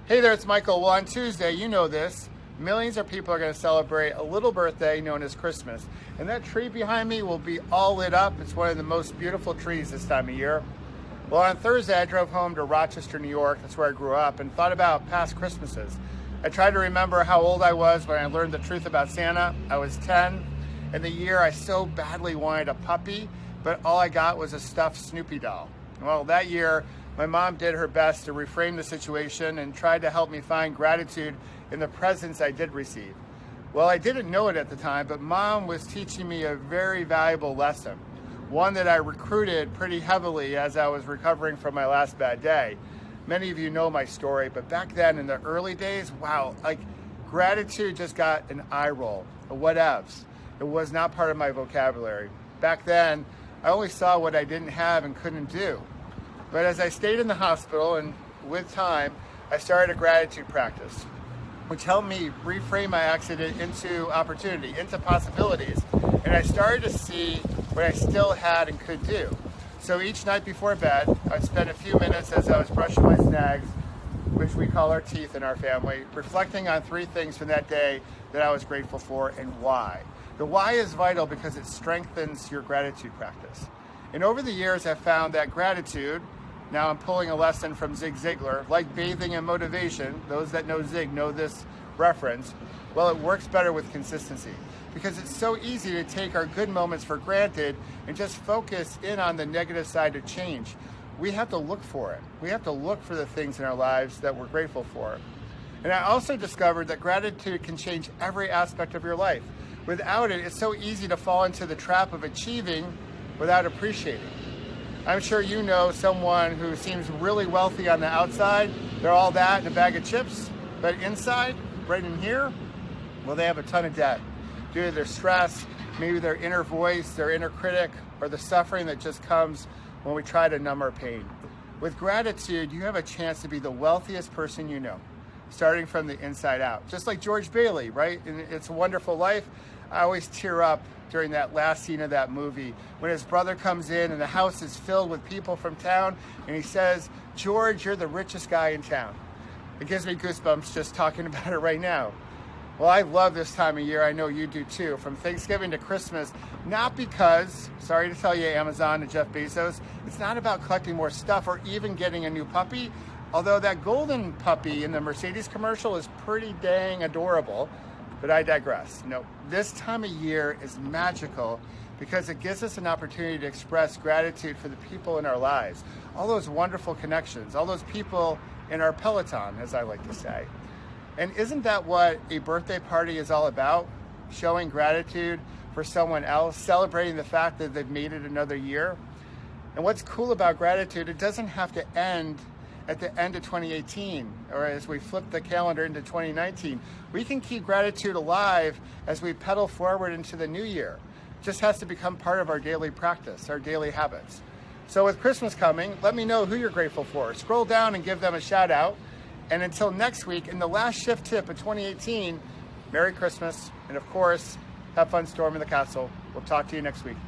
Hey there, it's Michael. Well, on Tuesday, you know this, millions of people are going to celebrate a little birthday known as Christmas. And that tree behind me will be all lit up. It's one of the most beautiful trees this time of year. Well, on Thursday, I drove home to Rochester, New York. That's where I grew up, and thought about past Christmases. I tried to remember how old I was when I learned the truth about Santa. I was 10. In the year, I so badly wanted a puppy, but all I got was a stuffed Snoopy doll. Well, that year, my mom did her best to reframe the situation and tried to help me find gratitude in the presents I did receive. Well, I didn't know it at the time, but Mom was teaching me a very valuable lesson, one that I recruited pretty heavily as I was recovering from my last bad day. Many of you know my story, but back then in the early days, wow, gratitude just got an eye roll, a whatevs. It was not part of my vocabulary. Back then, I only saw what I didn't have and couldn't do. But as I stayed in the hospital, and with time, I started a gratitude practice, which helped me reframe my accident into opportunity, into possibilities. And I started to see what I still had and could do. So each night before bed, I'd spend a few minutes as I was brushing my snags, which we call our teeth in our family, reflecting on 3 things from that day that I was grateful for and why. The why is vital because it strengthens your gratitude practice. And over the years, I've found that gratitude, now I'm pulling a lesson from Zig Ziglar, like bathing in motivation, those that know Zig know this reference, well, it works better with consistency because it's so easy to take our good moments for granted and just focus in on the negative side of change. We have to look for it. We have to look for the things in our lives that we're grateful for. And I also discovered that gratitude can change every aspect of your life. Without it, it's so easy to fall into the trap of achieving without appreciating. I'm sure you know someone who seems really wealthy on the outside. They're all that and a bag of chips, but inside, right in here, well, they have a ton of debt due to their stress, maybe their inner voice, their inner critic, or the suffering that just comes when we try to numb our pain. With gratitude, you have a chance to be the wealthiest person you know, starting from the inside out. Just like George Bailey, right? In It's a Wonderful Life, I always tear up during that last scene of that movie when his brother comes in and the house is filled with people from town and he says, "George, you're the richest guy in town." It gives me goosebumps just talking about it right now. Well, I love this time of year. I know you do too. From Thanksgiving to Christmas, not because, sorry to tell you, Amazon and Jeff Bezos, it's not about collecting more stuff or even getting a new puppy, although that golden puppy in the Mercedes commercial is pretty dang adorable. But I digress. No, this time of year is magical because it gives us an opportunity to express gratitude for the people in our lives, all those wonderful connections, all those people in our Peloton, as I like to say. And isn't that what a birthday party is all about? Showing gratitude for someone else, celebrating the fact that they've made it another year. And what's cool about gratitude, it doesn't have to end at the end of 2018, or as we flip the calendar into 2019. We can keep gratitude alive as we pedal forward into the new year. It just has to become part of our daily practice, our daily habits. So with Christmas coming, let me know who you're grateful for. Scroll down and give them a shout out. And until next week, in the last shift tip of 2018, Merry Christmas. And of course, have fun storming the castle. We'll talk to you next week.